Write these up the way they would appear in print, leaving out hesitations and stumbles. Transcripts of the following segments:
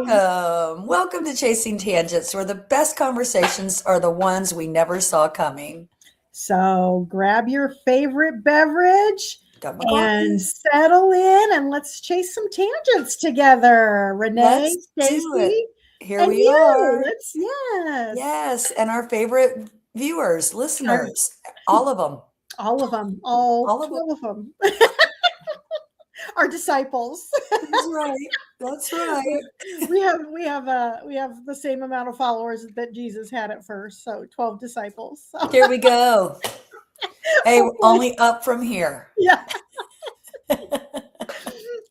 Welcome. Welcome to Chasing Tangents, where the best conversations are the ones we never saw coming. So grab your favorite beverage Got my and coffee. settle in and let's chase some tangents together. Renee, Let's do it. Stacy, Here and we you. are. Yes. Yes, and our favorite viewers, Our- listeners, all of them. all of them, all All of them. 12 of them. Our disciples. That's right. That's right. we have the same amount of followers that Jesus had at first. So 12 disciples. So Here we go. Hey, we're hopefully, only up from here. yeah,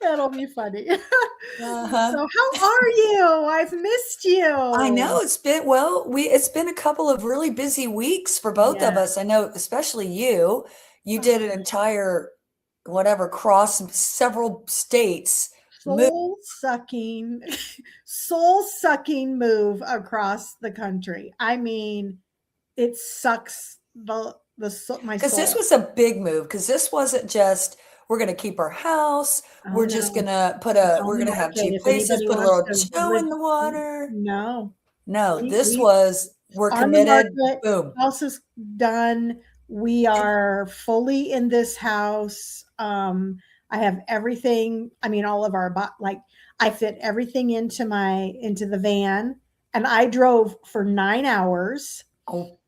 that'll be funny. Uh-huh. So how are you? I've missed I know you. it's been a couple of really busy weeks for both Yeah. of us. I know, especially you. You did an Oh, entire whatever cross several states move. soul sucking, soul sucking move across the country. I mean, it sucks my Because this soul. was a big move. Because this wasn't just we're going to keep our house. Oh We're just no. going to Tell we're me going to more, have Kate. cheap If places, anybody put a wants little to toe live, in the water. no. No, this We was we're on the committed. market. Boom. House is done. We And are fully in this house. I have everything. I mean, all of our like I fit everything into the van, and I drove for 9 hours. oh,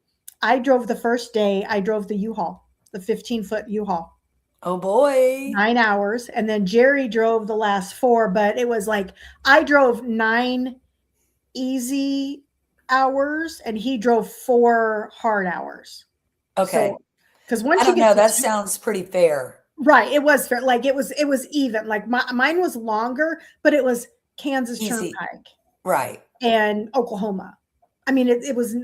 I drove the first day. I drove the U-Haul, the 15-foot U-Haul. oh boy. 9 hours, and then Jerry drove the last four. But it was like I drove 9 easy hours, and he drove 4 hard hours. Okay. So, because I once you don't get know. to That sounds pretty fair. right, it was fair. Like it was even. Like mine was longer, but it was Kansas Easy. Turnpike Right. and Oklahoma. I mean, it was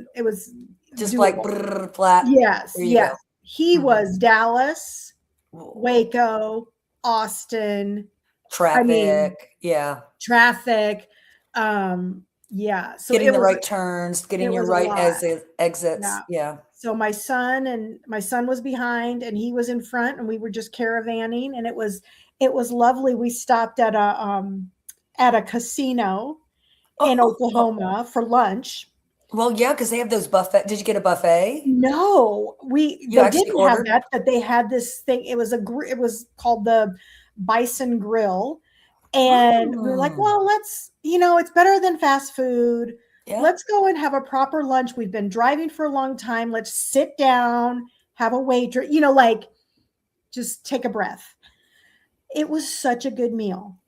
Just like doable. brrr, flat. Yes, There you yes. go. He Mhm. was Dallas, Whoa. Waco, Austin. I mean, Traffic. Yeah. traffic. Yeah. So Getting the right turns, it getting your was a right lot. exits. Yeah. Yeah. So my son was behind and he was in front, and we were just caravanning, and it was lovely. We stopped at a casino in Oh, Oklahoma for lunch. well, yeah, because they have those buffet. Did you get a buffet? No, You they actually didn't have ordered? that, but they had this thing. It was called the Bison Grill. And we were like, Mm, well, it's better than fast food. yeah. Let's go and have a proper lunch. We've been driving for a long time. Let's sit down, have a waiter, like just take a breath. It was such a good meal.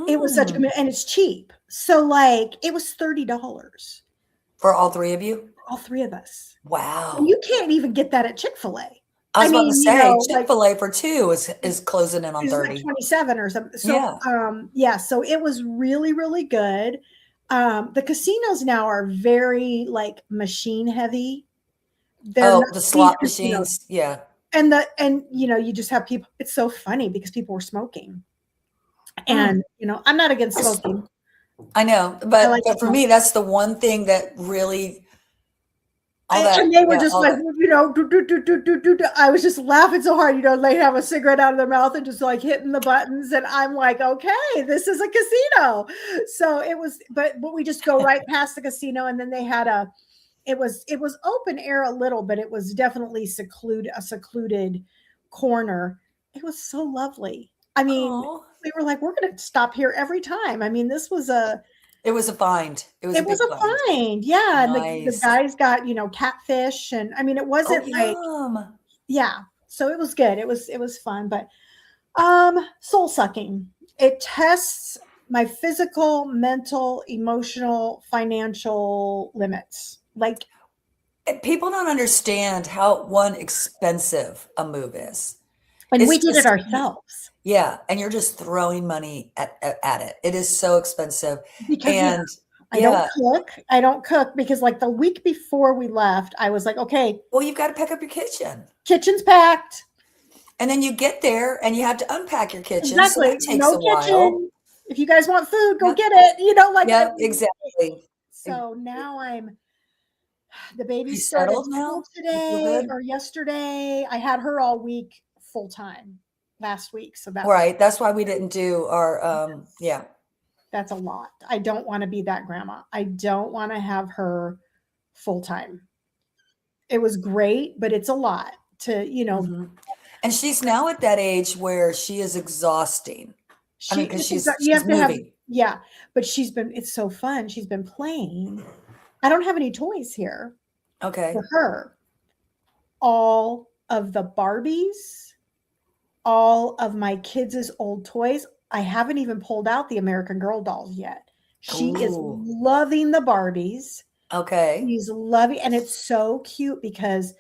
It was such a good Mm. meal, and it's cheap. So like it was $30 For all three of you? for all three of us. And Wow. you can't even get that at Chick-fil-A. I I was about to mean, say like Chick-fil-A for two is closing in on it was like 30. 27 or something. So Yeah. yeah, so it was really, really good. The casinos now are very like machine heavy. They're Oh, not the these slot casinos. machines. Yeah. And you just have people. It's so funny because people were smoking. Mm. And I'm not against smoking. I know, I but like to for smoke. me, that's the one thing that really all that, And they were yeah, just all like, that. do, do, do, do, do, do, do. I was just laughing so hard, they have a cigarette out of their mouth and just like hitting the buttons. And I'm like, okay, this is a casino. So it was, but we just go right past the casino. And then they had it was open air a little, but it was definitely a secluded corner. It was so lovely. I mean, Oh, we were like, we're going to stop here every time. I mean, it was a find. It was a it was big a find. find. Yeah. And the Nice. guys got, catfish. And I mean, it Oh, wasn't like, yum. yeah. So it was good. It was fun, but soul sucking. It tests my physical, mental, emotional, financial limits. Like, People don't understand how one expensive a move is. and we It's did it just, ourselves yeah, and you're just throwing money at it. It is so expensive. because yeah, And I don't yeah, cook. I don't cook because like the week before we left, I was like, okay, well, you've got to pack up your kitchen. kitchen's packed. And then you get there and you have to unpack your kitchen. So Exactly. that takes No a while. kitchen. If you guys want food, go Yep. get it. Like I Yep, mean, exactly. so now the baby You started settled school now? You feel today good? or yesterday. I had her all week full time last week. So that's Right. That's why we didn't do our yeah. That's a lot. I don't want to be that grandma. I don't want to have her full time. It was great, but it's a lot to, Mhm. And she's now at that age where she is exhausting. I mean, because you she's have to have, moving. yeah, but it's so fun. She's been playing. I don't have any toys here for Okay. her. All of the Barbies, all of my kids' old toys. I haven't even pulled out the American Girl dolls yet. She is Ooh. loving the Barbies. Okay. She's loving, and it's so cute because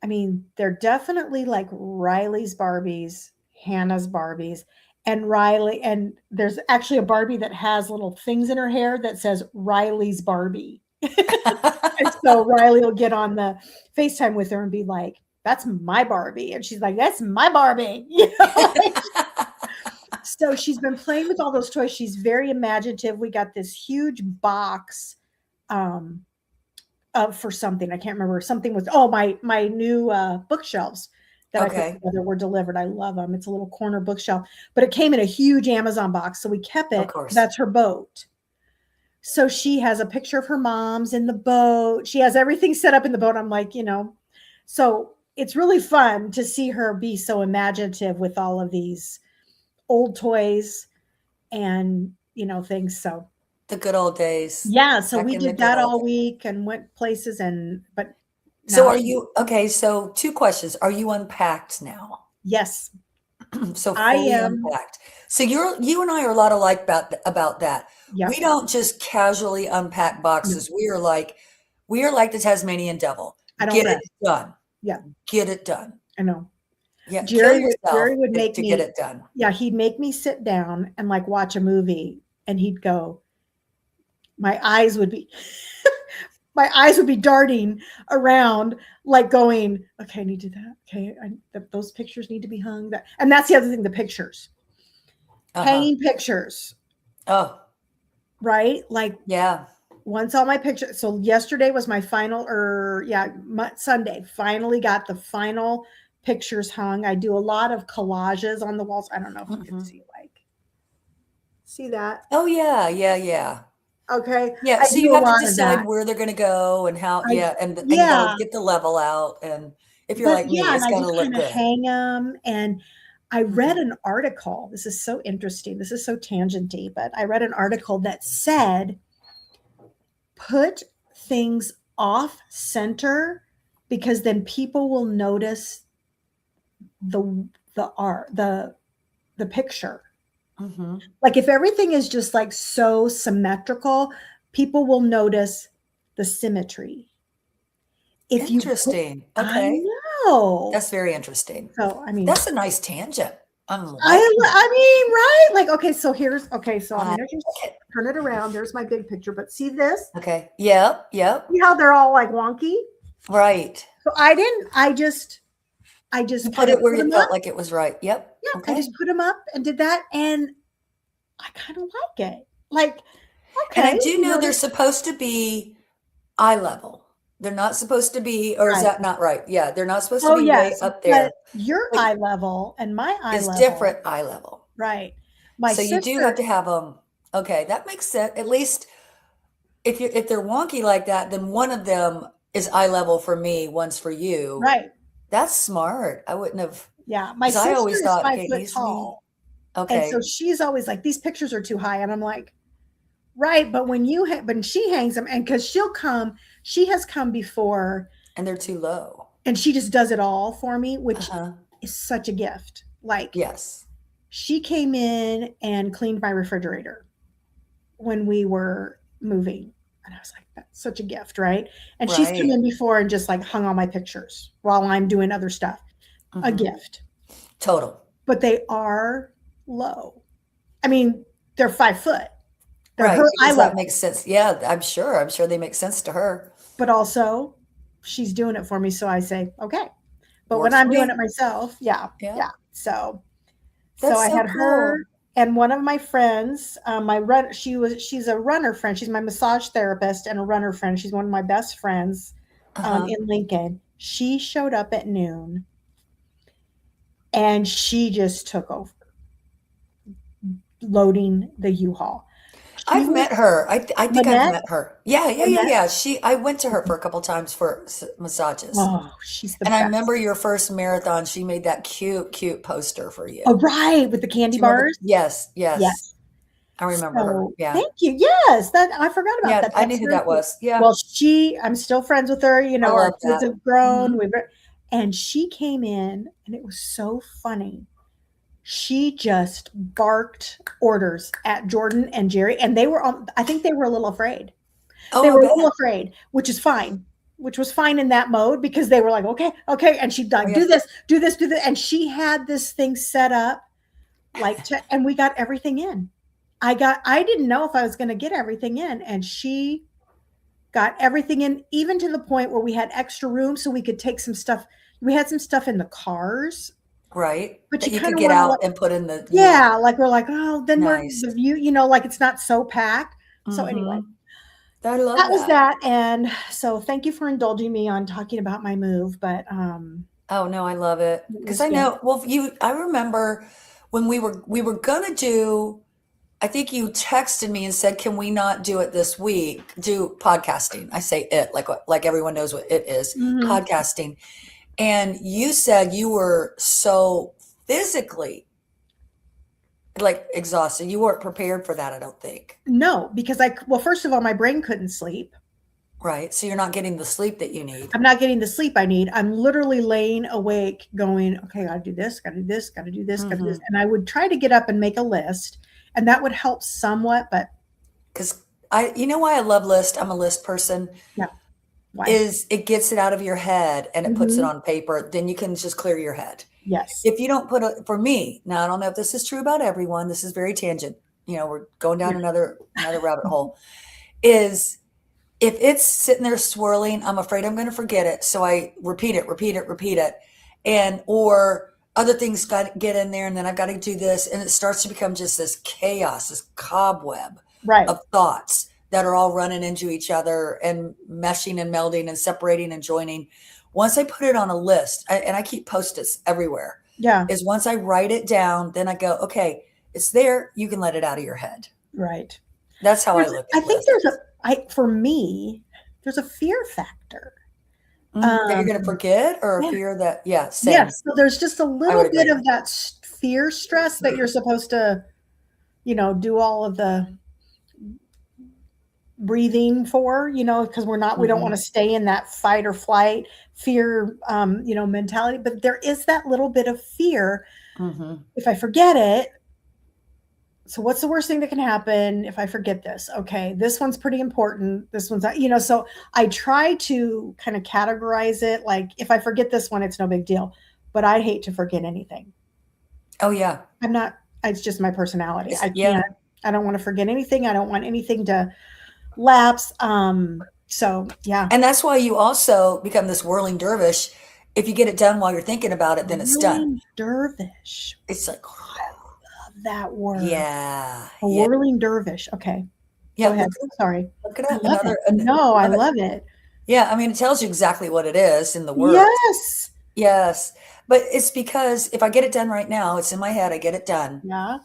I mean, they're definitely like Riley's Barbies, Hannah's Barbies, and Riley. And there's actually a Barbie that has little things in her hair that says Riley's Barbie. And so Riley will get on the FaceTime with her and be like, "That's my Barbie." And she's like, "That's my Barbie." So she's been playing with all those toys. She's very imaginative. We got this huge box um, for something. I can't remember. Something was, my new bookshelves that I put Okay. together were delivered. I love them. It's a little corner bookshelf, but it came in a huge Amazon box. So we kept Of it. course. That's her boat. So she has a picture of her mom's in the boat. She has everything set up in the boat. I'm like, so it's really fun to see her be so imaginative with all of these old toys and, things. So The good old days. yeah, so Back we in the did good that old all days. week and went places but So now are she you okay? So two questions. Are you unpacked now? yes, So I fully am. unpacked. So you and I are a lot alike about that. We Yep. don't just casually unpack No, boxes. We are like the Tasmanian devil. I don't Get it rest. done. Yeah, Get it done. I know. Yeah, kill Jerry yourself would make to get me, it done. yeah, he'd make me sit down and like watch a movie and he'd go, my eyes would be my eyes would be darting around like going, okay, I need to do that. Okay, those pictures need to be hung. And that's the other thing, the pictures. Uh-huh. Hanging pictures, Oh, right? Like yeah. once all my pictures, so yesterday was my final, or yeah, Sunday, finally got the final pictures hung. I do a lot of collages on the walls. I don't know if you can Hmm. see that. Oh yeah, yeah, yeah. Okay. Yeah, I so do you a have to lot of decide that. where they're gonna go and how, I, yeah, and you gotta yeah, get the level out, and if you're but like me, yeah, and it's I gotta just look kind of good. hang them. And I read Mhm. an article. This is so interesting. This is so tangenty, but I read an article that said put things off center because then people will notice the art, the picture. Mhm. Like if everything is just like so symmetrical, people will notice the symmetry. If you put, Interesting. I Okay. know. That's very interesting. So I mean, That's a nice tangent. I'm liking it. I mean, right? Like, so I'm I gonna just like it. turn it around. There's my big picture, but see this? Okay. Yep, yep. See how they're all like wonky? Right. So I didn't, I You just put kind of it where put you them up. felt like it was right. Yep. Yeah, I Okay. just put them up and did that. And I kind of like it. Like, And I okay, do know they're supposed to be eye level. They're not supposed to be, or is right. that not right? Yeah, they're not supposed to Oh, be way yes, up but there, your but eye level and my eye is level, different eye level. right. My So you do have sister, to have them. Okay, that makes sense. At least if they're wonky like that, then one of them is eye level for me, one's for you. right. That's smart. I wouldn't have, Yeah, my because I sister always is thought, okay, it 5 foot needs to be tall. And so okay, she's always like, these pictures are too high. And I'm like, right. But when she hangs them, and because she has come before and they're too low. and she just does it all for me, which Uh-huh. is such a gift. Like Yes. she came in and cleaned my refrigerator when we were moving. And I was like, that's such a gift, right? And she's come Right. in before and just like hung all my pictures while I'm doing other stuff. A Hmm. gift. Total. But they are low. I mean, they're 5 foot. They're Right. her eye Because that level. makes sense. Yeah, I'm sure. I'm sure they make sense to her. But also she's doing it for me. So I say, okay. But when Works for I'm doing it me. myself, yeah, Yeah. yeah. So That's I so had her cool. and one of my friends, she's a runner friend. She's my massage therapist and a runner friend. She's one of my best friends Uh-huh. in Lincoln. She showed up at noon and she just took over. loading the U-Haul. She I've was met her. I think I've Lynette. met her. Yeah, yeah, yeah, Lynette. yeah. I went to her for a couple times for massages. Oh, she's the And I best. remember your first marathon, she made that cute, cute poster for you. Oh, right, with the candy Do you remember? bars. Yes, yes. Yes. I remember her. So, Yeah. thank you. Yes, that I forgot about Yeah, that. I knew That's who very that cool. was. Yeah. Well, I'm still friends with her, I our love kids that. have grown, Mhm. and she came in and it was so funny. She just barked orders at Jordan and Jerry, and I think they were a little afraid. They Oh, I were a little bet. afraid, which was fine in that mode because they were like, okay, okay. And she'd Oh, like, yeah. do this, do this, do this. And she had this thing set up and we got everything in. I didn't know if I was going to get everything in. And she got everything in, even to the point where we had extra room so we could take some stuff. We had some stuff in the cars, Right. but That you you kind could of get want to out like, and put in the yeah, U-Haul. like we're like, oh, then we're Nice. the view, like it's not so packed. So anyway, Mm-hmm. I love that was that. that. And so thank you for indulging me on talking about my move, but Oh, no, I love it. it Because was I good. know, well, I remember when we were gonna do, I think you texted me and said, "Can we not do it this week? Do podcasting." I say it like everyone knows what it is, Mhm. podcasting. And you said you were so physically like exhausted. You weren't prepared for that, I don't think. No, because well, first of all, my brain couldn't sleep. Right? So you're not getting the sleep that you need. I'm not getting the sleep I need. I'm literally laying awake going, okay, gotta do this, gotta do this, gotta do this, gotta do this. Mm-hmm. And I would try to get up and make a list, and that would help somewhat, but Because you know why I love list? I'm a list person. yeah, why? Is it gets it out of your head and it puts it Mhm. on paper, then you can just clear your head. Yes. If you don't put it, for me, now I don't know if this is true about everyone, this is very tangent, we're going down Yeah. another rabbit hole, is if it's sitting there swirling, I'm afraid I'm going to forget it, so I repeat it, repeat it, repeat it, and or other things got to get in there, and then I've got to do this, and it starts to become just this chaos, this cobweb Right. of thoughts that are all running into each other and meshing and melding and separating and joining. Once I put it on a list, and I keep post-its everywhere, Yeah. is once I write it down, then I go, okay, it's there. You can let it out of your head. Right. That's how I look I at think lists. for me, there's a fear factor. That you're going to forget or a Yeah. fear that, yeah, same. Yes. So there's just a I would little bit agree. of that fear stress that you're supposed to, do all of the breathing for, because we don't want Mm-hmm. to stay in that fight or flight fear, mentality. But there is that little bit of fear. Mm-hmm. If I forget it, so what's the worst thing that can happen if I forget this? Okay, this one's pretty important. This one's, so I try to kind of categorize it. Like if I forget this one, it's no big deal, but I hate to forget anything. Oh, yeah. It's just my personality. Yeah. I don't want to forget anything. I don't want anything to lapse. So yeah. And that's why you also become this whirling dervish. If you get it done while you're thinking about it, then it's done. Whirling dervish. It's like, I love that word. yeah, A yeah, whirling dervish. Okay. yeah. Go ahead. Sorry. Look it I up. love it. Another, No, I love it. love it. Yeah, I mean, it tells you exactly what it is in the words. Yes. Yes, but it's because if I get it done right now, it's in my head. I get it done, Yeah.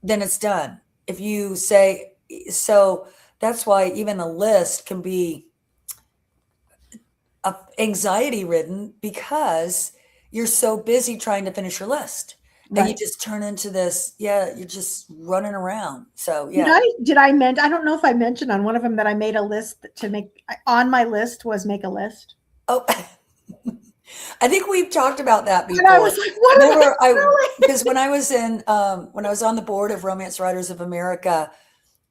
then it's done. If you say so, that's why even a list can be anxiety ridden because you're so busy trying to finish your list. And you Right. just turn into this, yeah, you're just running around. So yeah. I don't know if I mentioned on one of them that I made a list on my list was make a list. Oh, I think we've talked about that And I before. was like, what am I Remember, doing? because when I was on the board of Romance Writers of America,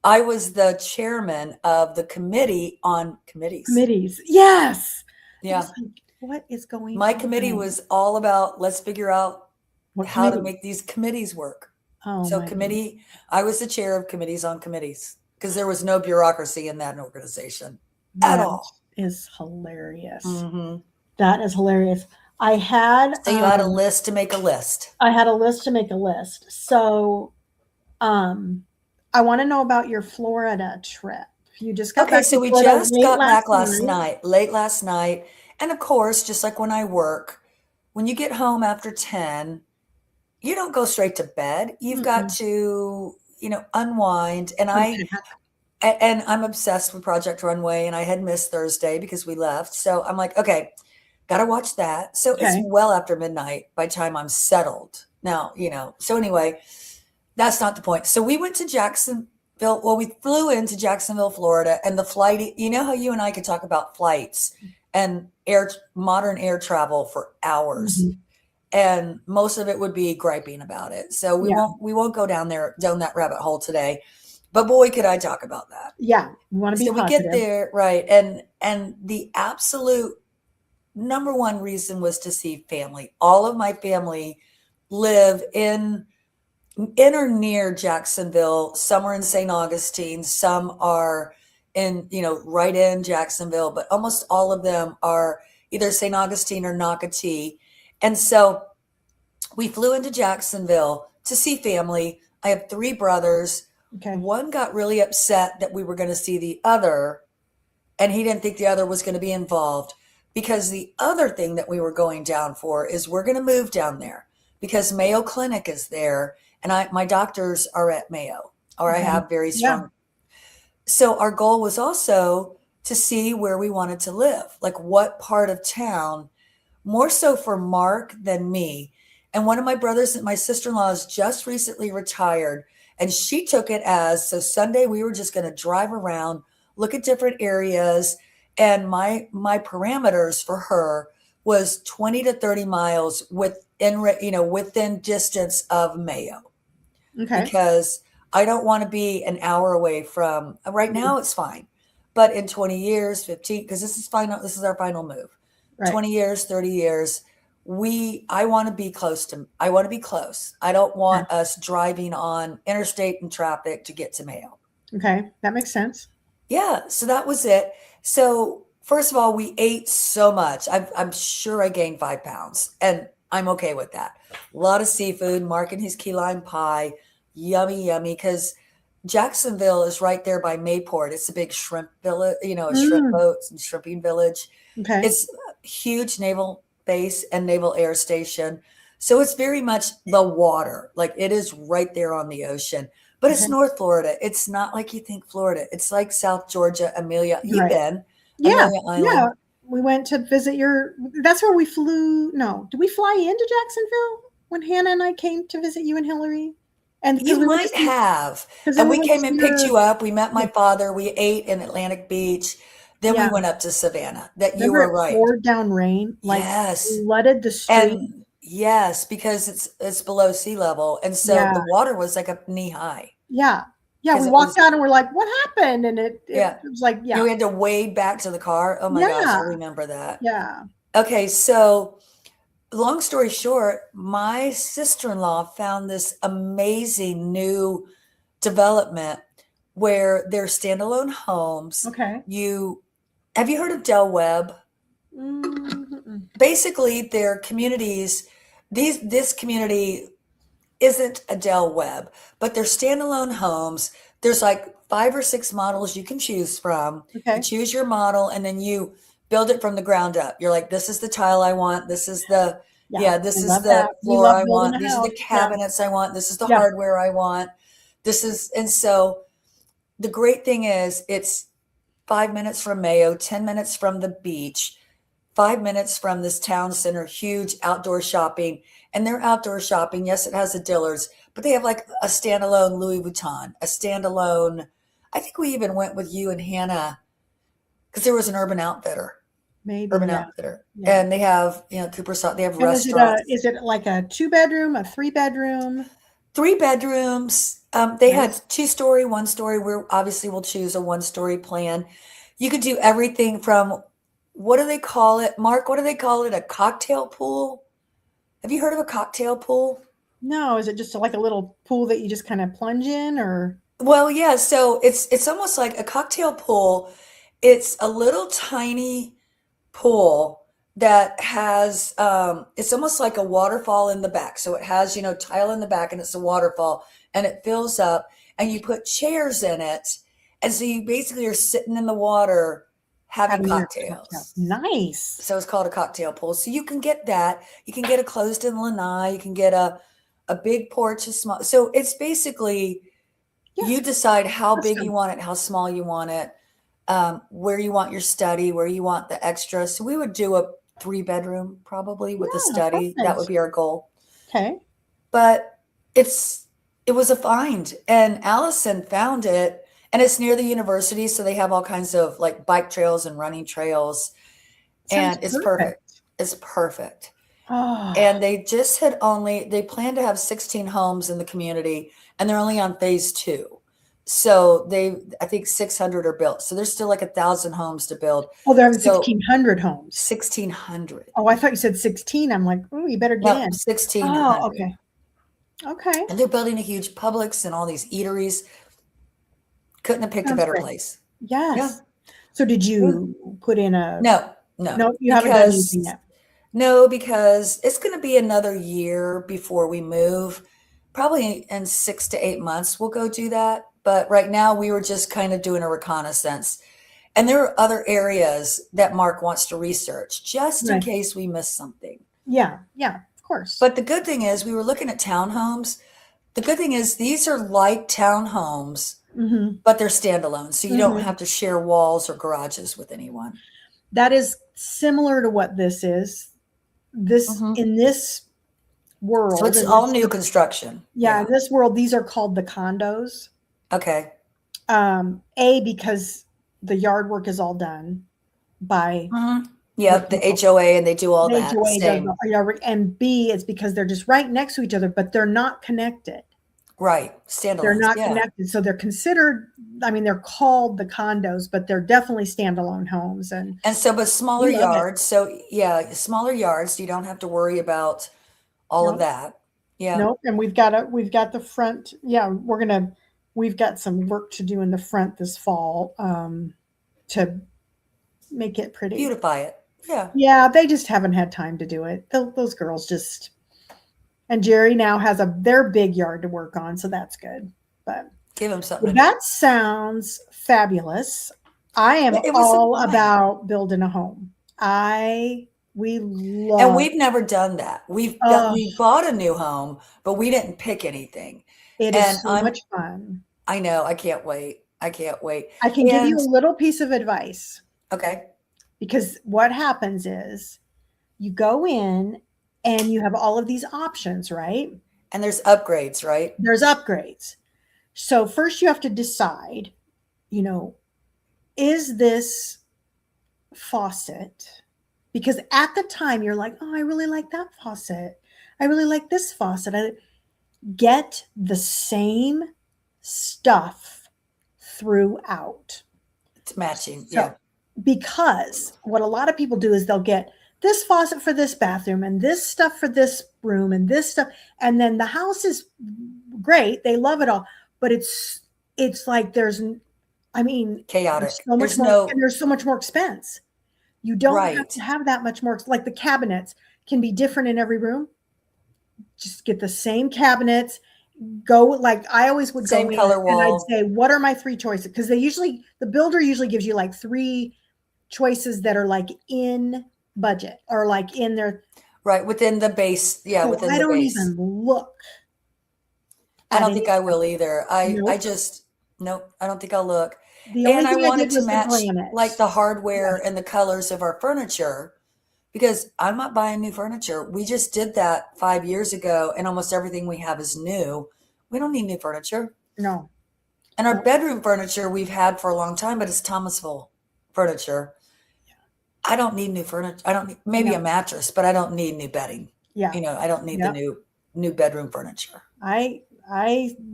I was the chairman of the committee on committees. Committees. Yes. I Yeah. was like, what is going My on? committee was all about let's figure out What how to committee? make these committees work. Oh So my goodness. I was the chair of committees on committees because there was no bureaucracy in that organization at That all. is hilarious. Hmm. That is hilarious. I had So you had a list to make a list. I had a list to make a list. So I want to know about your Florida trip. You just got Okay, back so to we Florida just late got last back night. late last night. And of course, just like when I work, when you get home after 10, you don't go straight to bed. You've got Mm-mm. to, unwind. And Okay. I'm obsessed with Project Runway, and I had missed Thursday because we left. So I'm like, okay, gotta watch that. So it's Okay. well after midnight by the time I'm settled. Now, so anyway, that's not the point. So we went to Jacksonville. Well, we flew into Jacksonville, Florida, and the flight, how you and I could talk about flights and modern air travel for hours. Mhm. And most of it would be griping about it. So we Yeah. won't go down that rabbit hole today. But boy, could I talk about that. Yeah. We want to be So we get positive. there, right, and the absolute number one reason was to see family. All of my family live in or near Jacksonville. Some are in St. Augustine, some are right in Jacksonville, but almost all of them are either St. Augustine or Nocatee. And so we flew into Jacksonville to see family. I have three brothers. Okay. One got really upset that we were going to see the other, and he didn't think the other was going to be involved, because the other thing that we were going down for is we're going to move down there because Mayo Clinic is there, and my doctors are at Mayo, or I Okay. have very Yeah. strong. So our goal was also to see where we wanted to live, like what part of town, more so for Mark than me. And one of my brothers, my sister-in-law, has just recently retired, and she took it as, so Sunday we were just going to drive around, look at different areas, and my parameters for her was 20 to 30 miles within distance of Mayo, Okay. because I don't want to be an hour away from. Right now it's fine, but in 20 years, 15, because this is our final move. Right. 20 years, 30 years, I want to be close. I don't want us driving on interstate and traffic to get to Mayo. Okay. That makes sense. Yeah, so that was it. So first of all, we ate so much. I'm sure I gained 5 pounds, and I'm okay with that. A lot of seafood, Mark and his key lime pie, yummy, yummy, because Jacksonville is right there by Mayport. It's a big shrimp village, a shrimp boats and shrimping village. Okay. It's a huge naval base and naval air station. So it's very much the water. Like, it is right there on the ocean. But it's North Florida. It's not like you think Florida. It's like South Georgia, Amelia. You've been. Yeah. Amelia Island. Yeah. We went to visit that's where we flew. No, did we fly into Jacksonville when Hannah and I came to visit you and Hillary? And You might have. And we came and picked you up. We met my father. We ate in Atlantic Beach. Then we went up to Savannah. You were right. It poured down rain, like yes, flooded the street. And yes, because it's below sea level, and so the water was like a knee high. Yeah, yeah. We walked out and we're like, "What happened?" And it was like, you had to wade back to the car. Oh my gosh, I remember that. Yeah. Okay, so long story short, my sister-in-law found this amazing new development where they're standalone homes. Okay. Have you heard of Del Webb? Mm-hmm. Basically, they're communities. This community isn't a Del Webb, but they're standalone homes. There's like 5 or 6 models you can choose from. Okay. You choose your model, and then you build it from the ground up. You're like, this is the tile I want. This is the this is the floor I want. These are the cabinets I want. This is the hardware I want. And so the great thing is, it's 5 minutes from Mayo, 10 minutes from the beach, 5 minutes from this town center, huge outdoor shopping. And their outdoor shopping, yes, it has a Dillard's, but they have like a standalone Louis Vuitton, a standalone. I think we even went with you and Hannah because there was an Urban Outfitter. Maybe Urban Outfitter. Yeah. And they have, Cooper Stock, they have restaurants. Is it like a 2-bedroom, a 3-bedroom? 3 bedrooms. They had 2-story, 1-story. We'll choose a 1-story plan. You could do everything from, what do they call it? Mark, what do they call it? A cocktail pool? Have you heard of a cocktail pool? No. Is it just like a little pool that you just kind of plunge in, or? Well, yeah. So it's almost like a cocktail pool. It's a little tiny pool that has, it's almost like a waterfall in the back. So it has, tile in the back, and it's a waterfall, and it fills up, and you put chairs in it. And so you basically are sitting in the water having cocktails. Nice. So it's called a cocktail pool. So you can get that. You can get a closed-in lanai. You can get a big porch, a small. So it's basically Yeah, You decide how big custom. you want it, how small you want it, where you want your study, where you want the extra. So we would do a 3 bedroom probably with a Yeah, study. That would perfect. be our goal. Okay. But it's it was a find, and Allison found it, and it's near the university, so they have all kinds of like bike trails and running trails, Sounds and it's perfect. perfect. It's perfect. Oh, And they plan to have 16 homes in the community, and they're only on phase 2. So I think 600 are built. So there's still like 1,000 homes to build. oh, they're having So 1,600 homes. 1,600. Oh, I thought you said 16. I'm like, oh, you better get No, in. Oh, 1,600. okay. Okay. And they're building a huge Publix and all these eateries. Couldn't have picked a Sounds better great. place. Yeah. Yes. So did Yeah. you put in a, No, no, no, you haven't done anything because yet. no, because it's going to be another year before we move. Probably in 6 to 8 months, we'll go do that. But right now, we were just kind of doing a reconnaissance. And there are other areas that Mark wants to research just in Right. case we miss something. Yeah. Yeah. Of course. But the good thing is, we were looking at townhomes. The good thing is, these are like townhomes, Mm-hmm. but they're standalone. So you don't Mm-hmm. have to share walls or garages with anyone. That is similar to what this is. This, Hmm. in this So world, it's in all this, new construction. yeah, in Yeah. this world, these are called the condos. Okay. Because the yard work is all done by Mhm. the Yep, the people. HOA, and they do all The that. HOA does Same. the yard work, and B, it's because they're just right next to each other, but they're not connected. Right. They're Standalones. not Yeah. connected, so they're considered. I mean, they're called the condos, but they're definitely standalone homes, and And so, but smaller we love it. yards. So, yeah, smaller yards. You don't have to worry about all of No, that. Yeah. nope, and we've got the front. Yeah, we've got some work to do in the front this fall to make it pretty. Beautify it. Yeah. Yeah, they just haven't had time to do it. Those girls just, and Jerry now has their big yard to work on, so that's good. But Give them something well, to do. that sounds fabulous. I am Yeah, it was a all find. about building a home. We And love. we've never done that. Oh, We bought a new home, but we didn't pick anything. it And is so much fun. I know, I can't wait. I can't wait. I can give you And a little piece of advice okay. because what happens is you go in and you have all of these options, right? And there's upgrades, right? There's upgrades. So first you have to decide, you know, is this faucet? Because at the time you're like, oh, I really like that faucet. I really like this faucet. Get the same stuff throughout. It's matching. So, Yeah. because what a lot of people do is they'll get this faucet for this bathroom and this stuff for this room and this stuff, and then the house is great. They love it all, but it's like I mean, there's Chaotic. so much There's more, and no there's so much more expense. You don't have right. to have that much more. Like the cabinets can be different in every room. Just get the same cabinets. Go, like I always would go Same in color and I'd wall. say, what are my 3 choices? Because the builder usually gives you like 3 choices that are like in budget or like in their. Right. Within the base. Yeah, So within I the don't base. even look I at don't any. think I will either. I Nope. just nope, I don't think I'll look. The only And I thing I wanted did to was the match like granite. the hardware Yes. and the colors of our furniture because I'm not buying new furniture. We just did that 5 years ago and almost everything we have is new. We don't need new furniture. No. And our No. bedroom furniture we've had for a long time, but it's Thomasville furniture. I don't need new furniture. I don't need maybe a No. mattress, but I don't need new bedding. Yeah. I don't need the Yep. new bedroom furniture.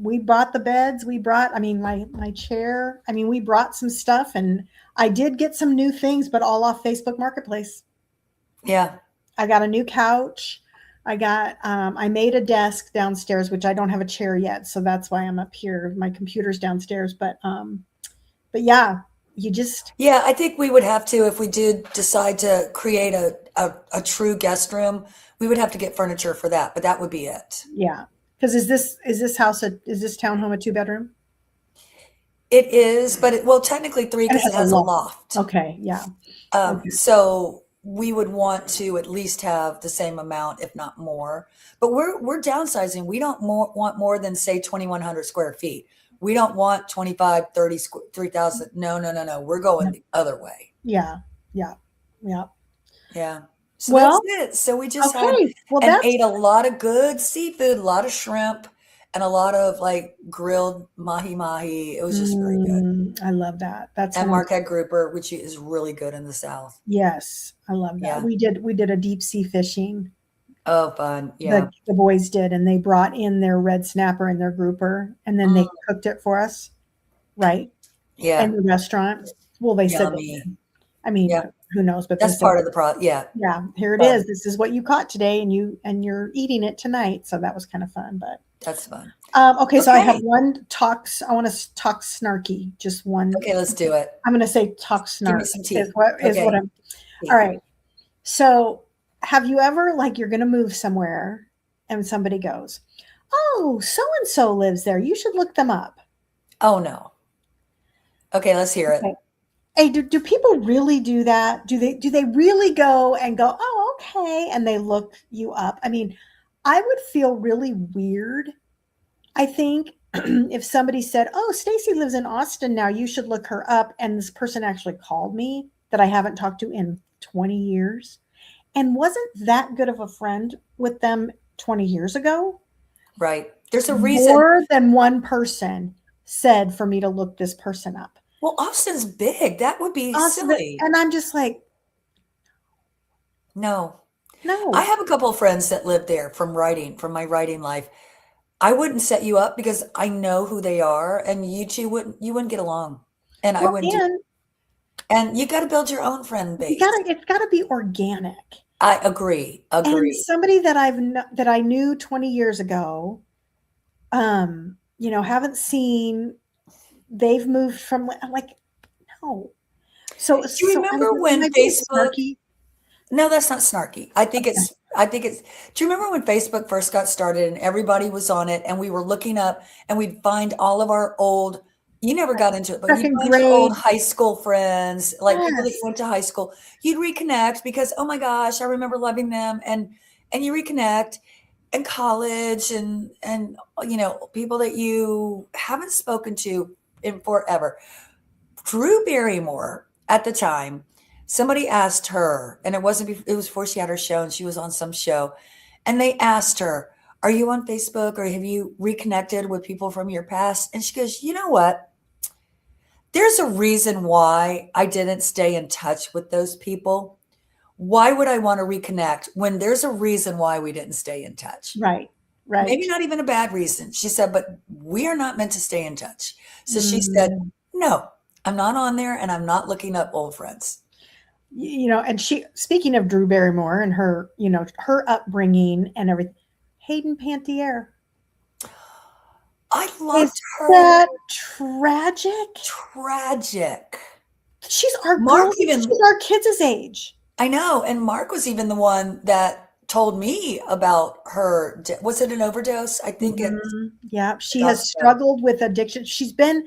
We brought the beds. We brought, I mean, my chair. I mean, we brought some stuff, and I did get some new things, but all off Facebook Marketplace. Yeah. I got a new couch. I made a desk downstairs, which I don't have a chair yet, so that's why I'm up here. My computer's downstairs, but yeah, you just, Yeah, I think we would have to, if we did decide to create a true guest room, we would have to get furniture for that, but that would be it. yeah. Because is this townhome a 2 bedroom? It is, but well, technically three And it because it has a has a loft. loft. Okay, yeah. Okay. So we would want to at least have the same amount, if not more. But we're downsizing. We don't want more than say 2,100 square feet. We don't want 25, 30, 3,000. No. We're going the other way. Yeah. Yeah. Yeah. Yeah. So that's Well, it. So we just had okay. Well, and that's ate a lot of good seafood, a lot of shrimp, and a lot of like grilled mahi mahi. It was just very good. I love that. That And sounds marquette grouper, which is really good in the South. yes, I love that. Yeah. We did a deep sea fishing. Oh, fun. The Yeah. the boys did, and they brought in their red snapper and their grouper, and then they Mm, cooked it for us, right, in yeah. the restaurant. Well, they said they Yummy. did. I mean, Yeah. who knows, but they That's said, part of the pro. Yeah. "Yeah, here it Fun. is. This is what you caught today, and you're eating it tonight." So that was kind of fun. But That's fun. okay, so I have Okay. one talks. I want to talk snarky. Just one. Okay. Let's do it. I'm going to say talk Give me snark some is tea. what Okay. I'm. All Tea. right. So, have you ever, like, you're going to move somewhere and somebody goes, "Oh, so and so lives there. You should look them up." Oh, no. Okay. Let's hear it. Okay. Hey, do people really do that? Do they really go and go, "Oh, okay," and they look you up? I mean, I would feel really weird, I think, if somebody said, "Oh, Stacy lives in Austin now. You should look her up," and this person actually called me that I haven't talked to in 20 years and wasn't that good of a friend with them 20 years ago. Right. There's a reason. More than one person said for me to look this person up. Well, Austin's big. That would be Austin, silly. and I'm just like, No. I no. have a couple of friends that live there from my writing life. I wouldn't set you up because I know who they are, and you wouldn't get along, and I Well, wouldn't do. and And you got to build your own friend base. it's gotta be organic. I agree. And Agree. somebody that I knew 20 years ago, haven't seen, they've moved from, like, no. So Do you remember am when I being Facebook? snarky? No, that's not snarky. I think Okay. it's. I think it's. Do you remember when Facebook first got started and everybody was on it, and we were looking up, and we'd find all of our old. You never got into it, but you'd Second find your grade. old high school friends, like people that you Yes. went to high school. You'd reconnect because, oh my gosh, I remember loving them, and you reconnect, and college, and people that you haven't spoken to in forever. Drew Barrymore at the time, somebody asked her, and it was before she had her show, and she was on some show, and they asked her, "Are you on Facebook or have you reconnected with people from your past?" And she goes, "You know what? There's a reason why I didn't stay in touch with those people. Why would I want to reconnect when there's a reason why we didn't stay in touch? Right. Maybe Right. not even a bad reason." She said, "But we are not meant to stay in touch." So she said, Mm. "No, I'm not on there and I'm not looking up old friends." And she, speaking of Drew Barrymore and her, her upbringing and everything, Hayden Panettiere. I Is loved her. that tragic? Tragic. She's our Mark girl. even, She's our kids' age. I know, and Mark was even the one that told me about her. Was it an overdose? I think it's Yeah, she about has so. struggled with addiction. She's been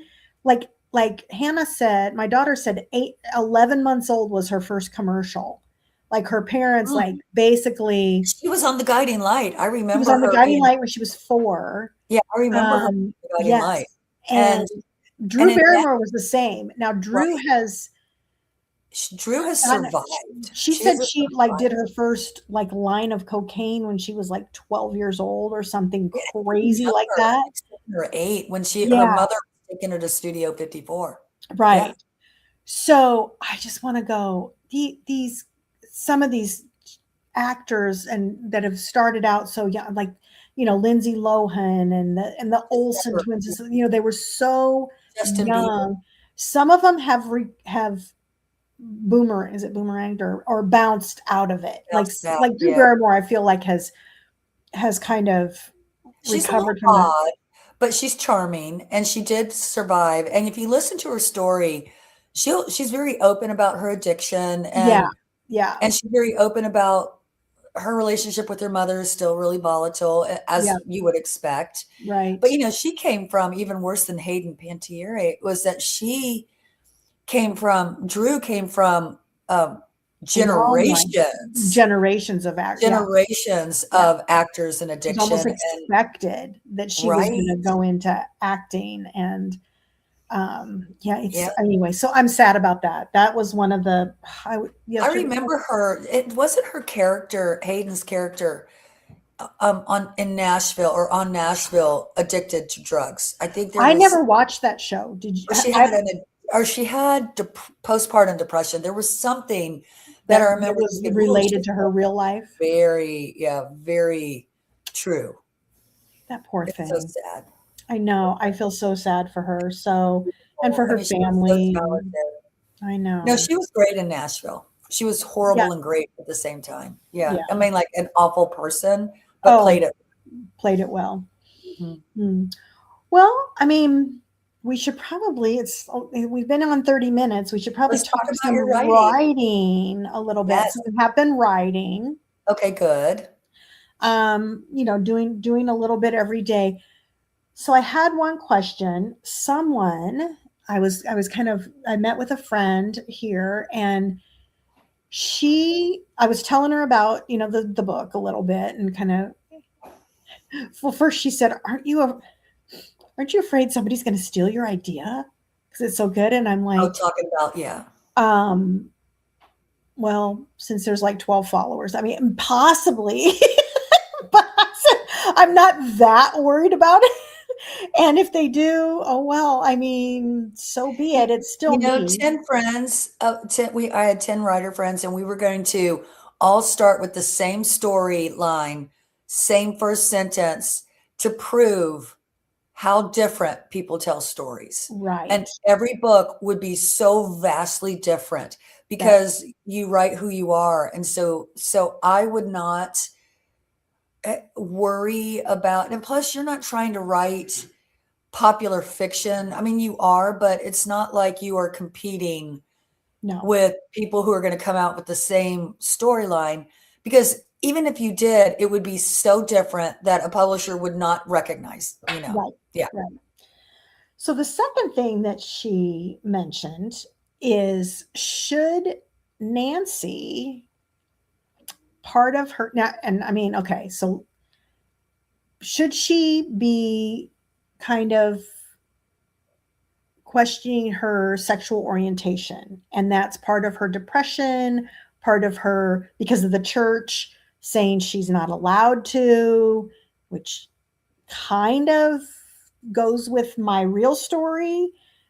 like Hannah said, my daughter said 11 months old was her first commercial. Like her parents, Mm. like basically, She was on the guiding light. I she was remember on the her guiding being, light when she was 4. yeah, I remember her on the guiding light. Yes, and And Drew and in that, Barrymore was the same. Now Drew right, has Drew has done. survived. She She is said a she like did survivor. her first like line of cocaine when she was like 12 years old or something Yeah, crazy like younger, that. like 7 or 8, when her Yeah, mother was taking her to Studio 54. Yeah. right. So I just want to go. These some of these actors and that have started out so young, like Lindsay Lohan and the Olsen Discover twins. They were so Justin Bieber. young. Some of them have is it boomeranged or bounced out of it. Like Bounced out, like Drew yeah. Barrymore, I feel like has kind of She's a little recovered from that. odd, but she's charming, and she did survive, and if you listen to her story, she's very open about her addiction, Yeah, yeah, and she's very open about her relationship with her mother is still really volatile, yeah, as you would expect. right. But, she came from even worse than Hayden Panettiere was that Drew came from, long life, generations, generations of act. Yeah, generations yeah. of actors and It was almost addiction and expected that she was going right. to go into acting, and yeah, it's Yeah. anyway. So I'm sad about that. That was one of the I yesterday. remember her, it wasn't her character, Hayden's character, on in Nashville or on Nashville addicted to drugs. I think there I was, never watched that show. Did you? or she had postpartum depression. There was something that I That remember was thinking, "Ooh, related she's to her real life. very, yeah, very true." That poor It's so thing. sad. I know. I feel so sad for her. So, and for I her mean, she was so family. talented. I No, know. she was great in Nashville. She was Yeah. horrible and great at the same time. Yeah. I Yeah. mean, like an awful person, but Oh, played it. played it well. Mhm. Hmm. Well, I mean, we should probably, we've been on 30 minutes. We should probably Let's talk talk about your some writing. writing a little bit. Yes. So we have been writing, Okay, good. doing a little bit every day. So I had one question. I met with a friend here, and I was telling her about, the book a little bit, and kind of, well, first she said, aren't you afraid somebody's going to steal your idea? Because it's so good. And I'm Oh, like, talking about, yeah. um, well, since there's like 12 followers, I mean, possibly, but I'm not that worried about it. And if they do, oh well, I mean, so be it. It's still me. 10 friends, 10, I had 10 writer friends, and we were going to all start with the same storyline, same first sentence to prove how different people tell stories. And Right. every book would be so vastly different That because you write who you are. And so I would not worry about, and plus you're not trying to write popular fiction. I mean, you are, but it's not like you are competing no. with people who are going to come out with the same storyline, because even if you did, it would be so different that a publisher would not recognize, Right. Yeah. Right. So the second thing that she mentioned is, should Nancy, part of her now, and I mean, okay, so should she be kind of questioning her sexual orientation? And that's part of her depression, part of her, because of the church saying she's not allowed to, which kind of goes with my real story,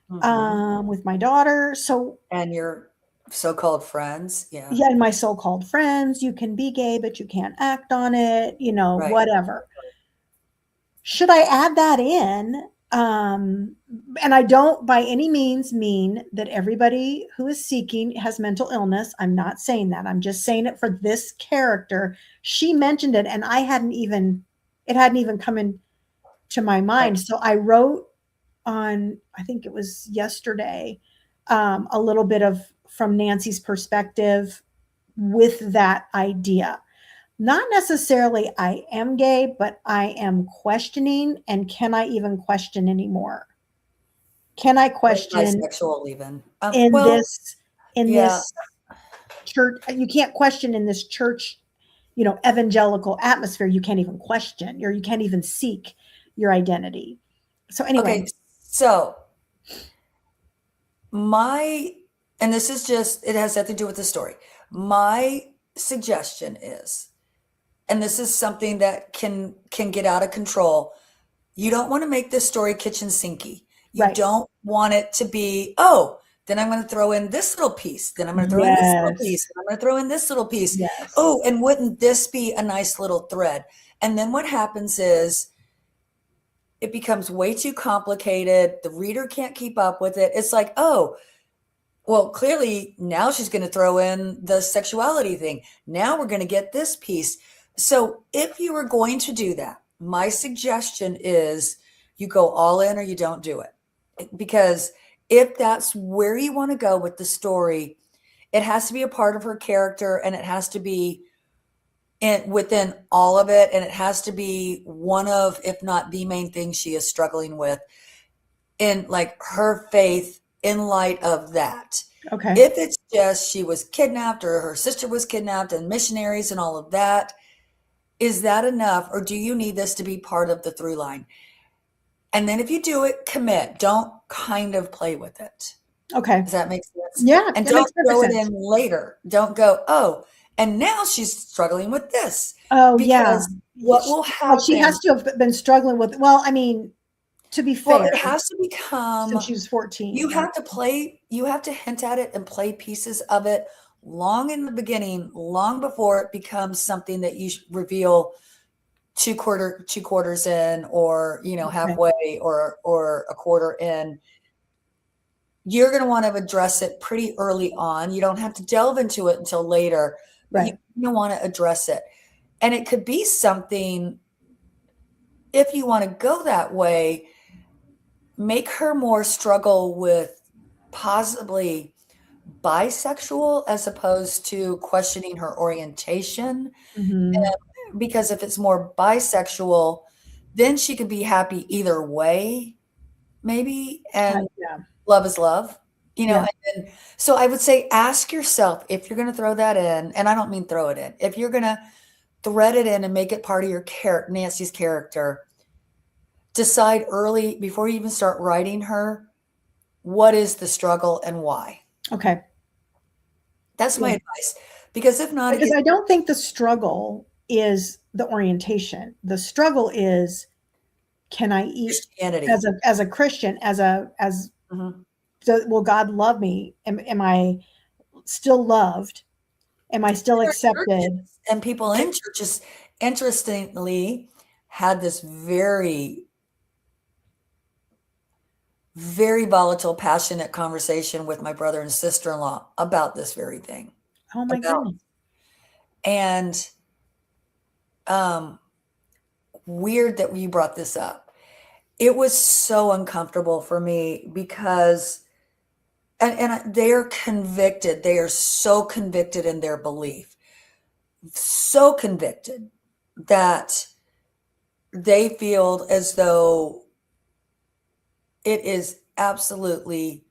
with my daughter. So, And your so-called friends. Yeah. yeah, and my so-called friends, you can be gay, but you can't act on it, Right. whatever. Should I add that in? And I don't by any means mean that everybody who is seeking has mental illness. I'm not saying that. I'm just saying it for this character. She mentioned it, and it hadn't even come into my mind. Right. So I wrote on, I think it was yesterday, a little bit of from Nancy's perspective with that idea. Not necessarily I am gay, but I am questioning, and can I even question anymore? Can I Or question bisexual even. in Well, this in yeah. this church? You can't question in this church, evangelical atmosphere. You can't even question, or you can't even seek your identity. So anyway, Okay. So and this is just, it has nothing to do with the story. My suggestion is, and this is something that can get out of control. You don't want to make this story kitchen sinky. You right. don't want it to be, oh, then I'm going to throw in this little piece. Then I'm going to throw in this little piece. Yes. And I'm going to throw in this little piece. Yes. Oh, and wouldn't this be a nice little thread? And then what happens is it becomes way too complicated. The reader can't keep up with it. It's like, oh, well, clearly now she's going to throw in the sexuality thing. Now we're going to get this piece. So if you were going to do that, my suggestion is you go all in or you don't do it. Because if that's where you want to go with the story, it has to be a part of her character, and it has to be within all of it. And it has to be one of, if not the main thing she is struggling with, in like her faith in light of that. Okay. If it's just she was kidnapped or her sister was kidnapped and missionaries and all of that, is that enough? Or do you need this to be part of the through line? And then if you do it, commit. Don't kind of play with it. Okay. Does that make sense? Yeah, And it makes don't perfect throw it sense. in later. Don't go, oh, and now she's struggling with this. Oh, yeah. Because what will Well, she has happen, to have been struggling with, well, I mean, to be well, fair, it has to since become, she was 14, you right? have to play, you have to hint at it and play pieces of it long in the beginning, long before it becomes something that you reveal two quarters in, or Okay. halfway, or a quarter in. You're going to want to address it pretty early on. You don't have to delve into it until later, but Right. you want to address it. And it could be something, if you want to go that way, make her more struggle with possibly bisexual as opposed to questioning her orientation. Mhm. Because if it's more bisexual, then she could be happy either way, maybe. And Yeah. love is love, Yeah. and then, so I would say ask yourself if you're going to throw that in, and I don't mean throw it in, if you're going to thread it in and make it part of your Nancy's character, decide early before you even start writing her, what is the struggle and why. Okay. That's my Yeah. advice. Because if not, Because I don't think the struggle is the orientation. The struggle is, can I eat Christianity. as a Christian, as Mhm. will God love me? Am I still loved? Am I still There are accepted? churches and people in churches, interestingly, had this very, very volatile, passionate conversation with my brother and sister-in-law about this very thing. Oh my About goodness. and um weird that you brought this up. It was so uncomfortable for me because and they are convicted. They are so convicted in their belief. So convicted that they feel as though it is absolutely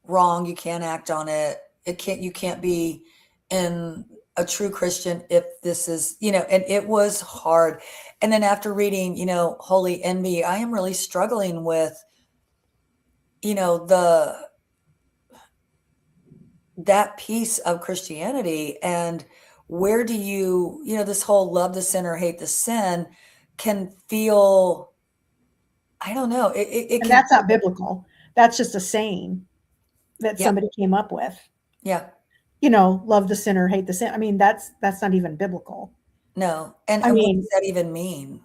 wrong. You can't act on it. You can't be in a true Christian if this is, and it was hard. And then after reading, Holy Envy, I am really struggling with, the that piece of Christianity, and where do this whole love the sinner, hate the sin can feel, I don't know, it And can, that's not biblical. That's just a saying that yeah, somebody came up with. yeah, Love the sinner, hate the sin. I mean, that's not even biblical. no. And I what does mean, that even mean?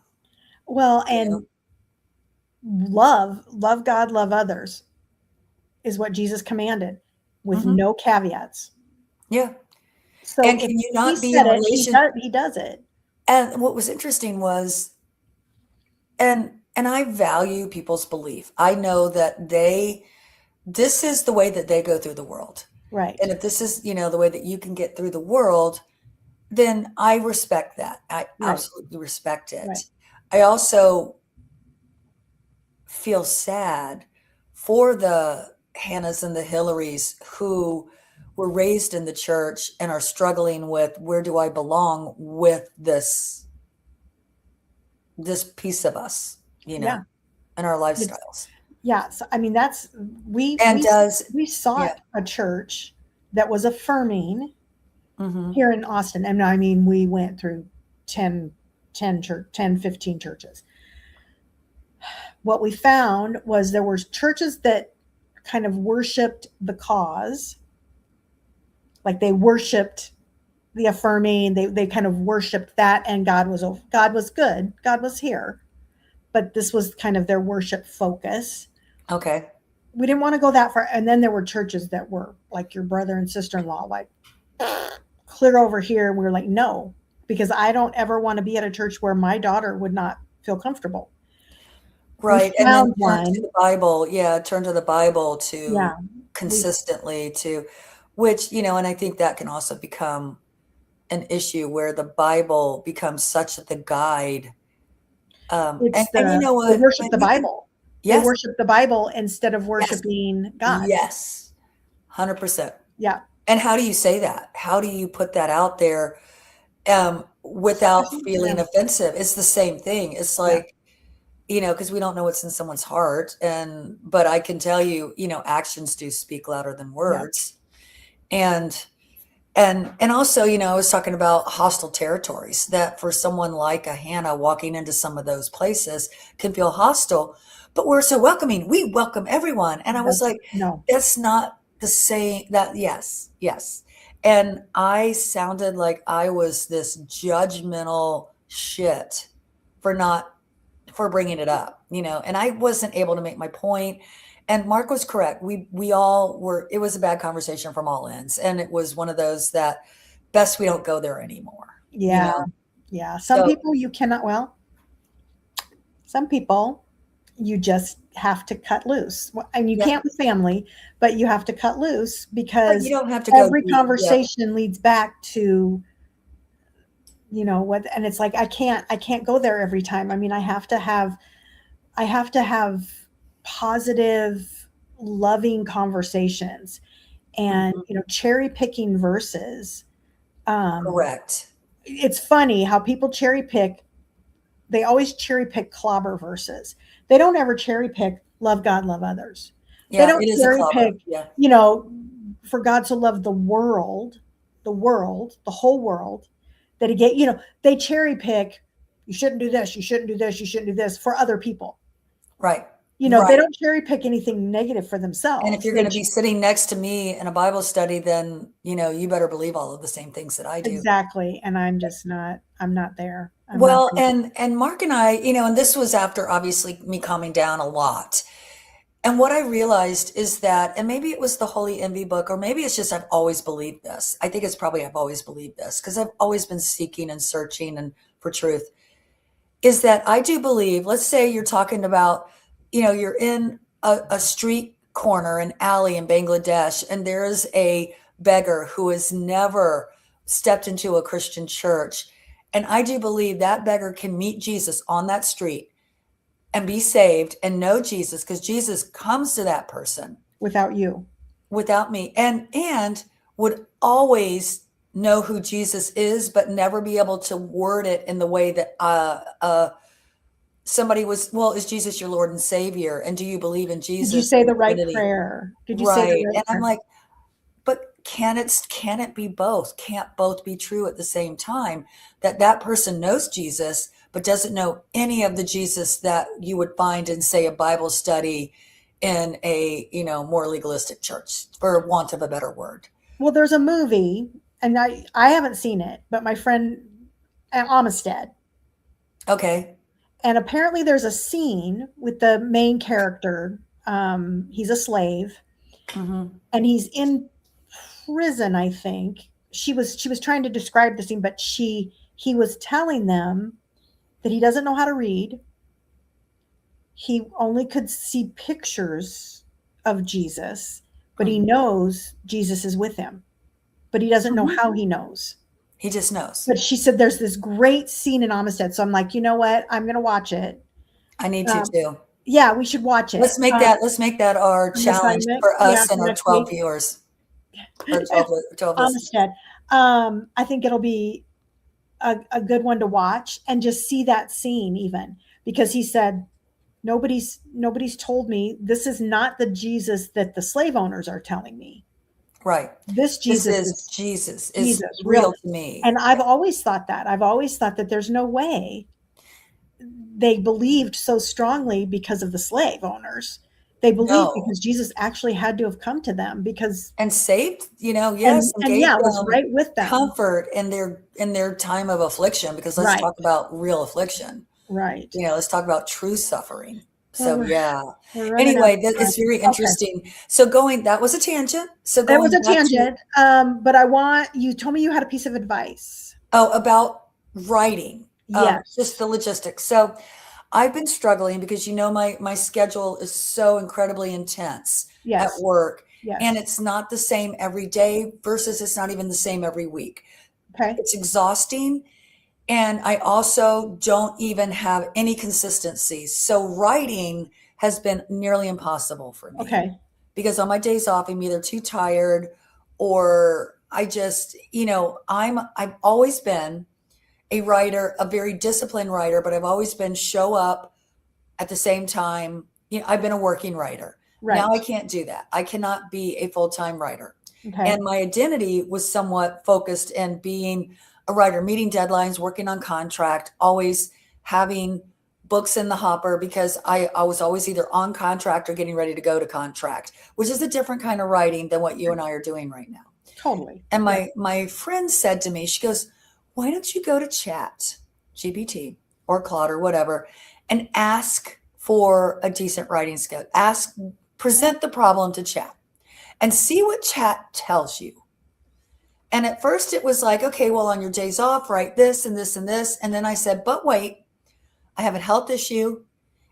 well, You know? and love God, love others is what Jesus commanded with Hmm. no caveats. Yeah. So And if can you he not be in said it, relation? he does it. And what was interesting was, and I value people's belief. I know that this is the way that they go through the world. Right. And if this is, the way that you can get through the world, then I respect that. I Right. absolutely respect Right. it. I also feel sad for the Hannahs and the Hillarys who were raised in the church and are struggling with, where do I belong with this piece of us, Yeah. and our It's lifestyles. yeah. So I mean, that's And does we yeah. sought a church that was affirming Mhm. here in Austin. And I mean, we went through 10, 15 churches. What we found was there were churches that kind of worshiped the cause, like they worshiped the affirming, they kind of worshiped that, and God was good, God was here, but this was kind of their worship focus. Okay. We didn't want to go that far. And then there were churches that were like your brother and sister-in-law, like clear over here. And we were like, no, because I don't ever want to be at a church where my daughter would not feel comfortable. We Right, and then found one. turn to the Bible Yeah. to We consistently to which, and I think that can also become an issue where the Bible becomes such the guide. And you know they what? worship But the you can, Bible. They yes, worship the Bible instead of yes, worshiping God. yes, 100%. Yeah. And how do you say that? How do you put that out there without feeling Yeah. offensive? It's the same thing. It's Yeah. like, because we don't know what's in someone's heart. But I can tell you, actions do speak louder than Yeah. words. And and also, I was talking about hostile territories, that for someone like a Hannah walking into some of those places can feel hostile, but we're so welcoming. We welcome everyone. And I was That's like, no. that's not the same. That, yes, yes. And I sounded like I was this judgmental shit for not for bringing it up, and I wasn't able to make my point. And Mark was correct. We all were. It was a bad conversation from all ends, and it was one of those that best we don't go there anymore. Yeah. Yeah. Some So people you cannot, well, some people you just have to cut loose. And you yeah, can't with family, but you have to cut loose but you because don't have to go every deep. Yep, conversation leads back to, what, and it's like I can't go there every time. I mean, I have to have positive, loving conversations, and mhm, cherry picking verses. Um, correct. it's funny how people cherry pick. They always cherry pick clobber verses. They don't ever cherry pick love God, love others. They Yeah, don't it is a cherry clobber. pick, Yeah, you know, for God to love the whole world, that he gave, they cherry pick, you shouldn't do this, you shouldn't do this, you shouldn't do this for other people. right, They right. don't cherry pick anything negative for And if themselves. you're going to be sitting next to me in a Bible study, then you better believe all of the same things that I do. Exactly. And I'm not there. I'm not Well, there. and Mark and I, and this was after obviously me calming down a lot. And what I realized is that, and maybe it was the Holy Envy book, or maybe it's just I've always believed this. I think it's probably I've always believed this because I've always been seeking and searching and for truth. Is that I do believe, let's say you're talking about, you're in a street corner, an alley in Bangladesh, and there is a beggar who has never stepped into a Christian church. And I do believe that beggar can meet Jesus on that street and be saved and know Jesus because Jesus comes to that person Without you. without me and would always know who Jesus is, but never be able to word it in the way that somebody was, well, is Jesus your Lord and Savior? And do you believe in Did you Jesus say and the the right Trinity? prayer? Did you say the Right. right And I'm prayer? like, but can it be both? Can't both be true at the same time? That person knows Jesus, but doesn't know any of the Jesus that you would find in, say, a Bible study in a, more legalistic church, for want of a better word. Well, there's a movie, and I haven't seen it, but my friend Amistad, Okay. and apparently there's a scene with the main character. He's a slave, Hmm. and he's in prison. I think she was trying to describe the scene, but he was telling them that he doesn't know how to read. He only could see pictures of Jesus, but he Hmm. knows Jesus is with him, but he doesn't know Hmm. how he knows. He just knows. But she said there's this great scene in Amistad. So I'm like, you know what? I'm going to watch it. I need to Um, too. yeah, we should watch it. Let's make that our An challenge assignment. for Yeah, us and for our next 12 week. viewers, or 12 listeners. Amistad. I think it'll be a good one to watch and just see that scene, even because he said, nobody's told me this is not the Jesus that the slave owners are telling me. Right. This This Jesus is is Jesus is Jesus, real. real to me. And I've always thought that. I've always thought that there's no way they believed so strongly because of the slave owners. They believed No. because Jesus actually had to have come to them because And saved, yes, and and and gave yeah, was them right with them. comfort in their time of affliction, because let's Right, talk about real affliction. right. Let's talk about true suffering. Well, So yeah. we're running out Anyway, of that time. it's very Okay. interesting. So that was a tangent. So That was going a back to, tangent. But you told me you had a piece of advice. about writing, just Yes. the logistics. So I've been struggling because my schedule is so incredibly intense at Yes. work, and Yes. it's not the same every day versus it's not even the same every week. Okay. It's exhausting, and I also don't even have any consistency. So writing has been nearly impossible for me Okay. because on my days off I'm either too tired or I just, I've always been a writer, a very disciplined writer, but I've always been show up at the same time. I've been a working writer. Now I Right. can't do that. I cannot be a full-time writer. Okay. And my identity was somewhat focused in being a writer, meeting deadlines, working on contract, always having books in the hopper, because I was always either on contract or getting ready to go to contract, which is a different kind of writing than what you and I are doing right now. Totally. And Yeah. my friend said to me, she goes, why don't you go to Chat GPT or Claude or whatever and ask for a decent writing skill? Present the problem to Chat and see what Chat tells you. And at first it was like, okay, well, on your days off, write this and this and this. And then I said, but wait, I have a health issue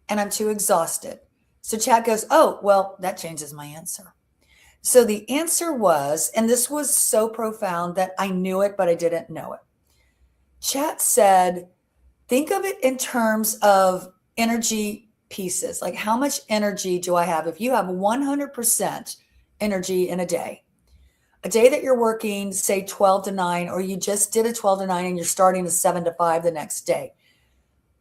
and I'm too exhausted. So Chat goes, oh, well, that changes my answer. So the answer was, and this was so profound that I knew it, but I didn't know it. Chat said, think of it in terms of energy pieces. Like, how much energy do I have? If you have 100% energy in a day that you're working, say 12 to 9, or you just did a 12 to 9 and you're starting a 7 to 5 the next day,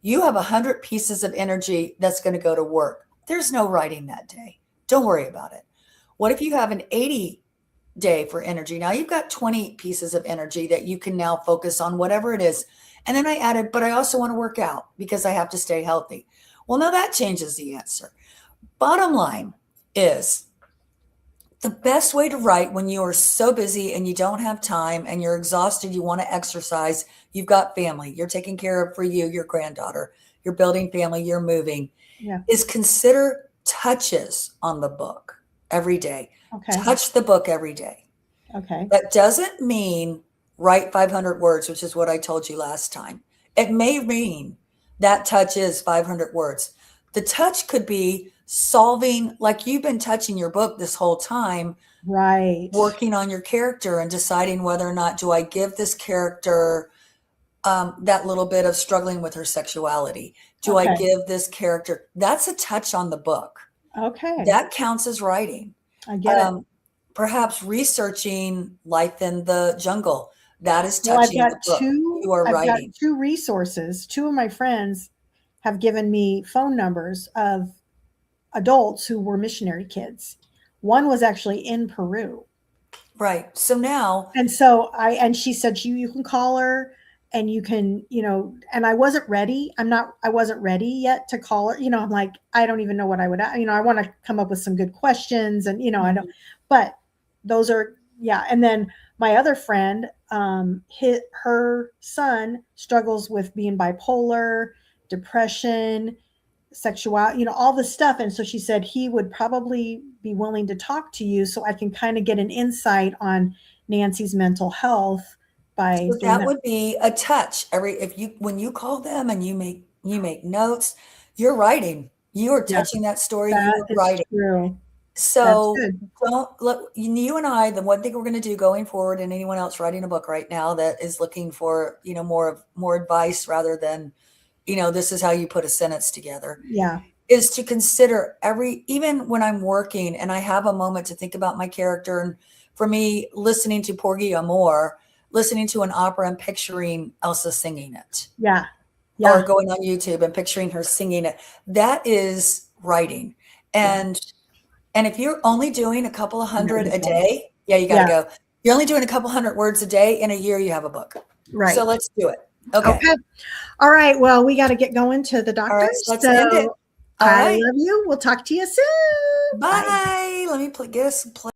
you have 100 pieces of energy that's going to go to work. There's no writing that day. Don't worry about it. What if you have an 80 day for energy? Now you've got 20 pieces of energy that you can now focus on, whatever it is. And then I added, but I also want to work out because I have to stay healthy. Well, now that changes the answer. Bottom line is, the best way to write when you are so busy and you don't have time and you're exhausted, you want to exercise, you've got family, you're taking care of for you, your granddaughter, you're building family, you're moving, Yeah. is consider touches on the book every day. Okay. Touch the book every day. Okay. That doesn't mean write 500 words, which is what I told you last time. It may mean that touch is 500 words. The touch could be solving, like you've been touching your book this whole time, Right. working on your character and deciding whether or not do I give this character that little bit of struggling with her sexuality. Do I Okay. give this character? That's a touch on the book. Okay. That counts as writing. I get it. Perhaps researching life in the jungle. That is Well, I've touching got the book. two. You are I've got writing. two resources. Two of my friends have given me phone numbers of adults who were missionary kids. One was actually in Peru. Right. So now, And so and she said, you can call her and you can, and I wasn't ready. I wasn't ready yet to call her. I'm like, I don't even know what I would, I want to come up with some good questions and, I don't, but those are, yeah. And then my other friend, her son struggles with being bipolar, depression, sexuality, all this stuff. And so she said he would probably be willing to talk to you so I can kind of get an insight on Nancy's mental health by so doing that that. would be a touch. When you call them and you make notes, you're writing. You are Yeah, touching that story. You that are is writing. true. That's So good. don't look, you and I, the one thing we're going to do going forward, and anyone else writing a book right now that is looking for, more advice rather than, this is how you put a sentence together, Yeah. is to consider even when I'm working and I have a moment to think about my character. And for me, listening to Porgy Amor, listening to an opera and picturing Elsa singing it, Yeah. or Yeah. going on YouTube and picturing her singing it, that is writing. Yeah. And if you're only doing a couple of I gotta hundred get a going. day, yeah, you got to Yeah. go. You're only doing a couple hundred words a day. In a year, you have a book. Right. So let's do it. Okay. Okay. All right. Well, we got to get going to the All doctor. right. So let's end it. So All I right. love you. We'll talk to you soon. Bye. Bye. Let me get us some play.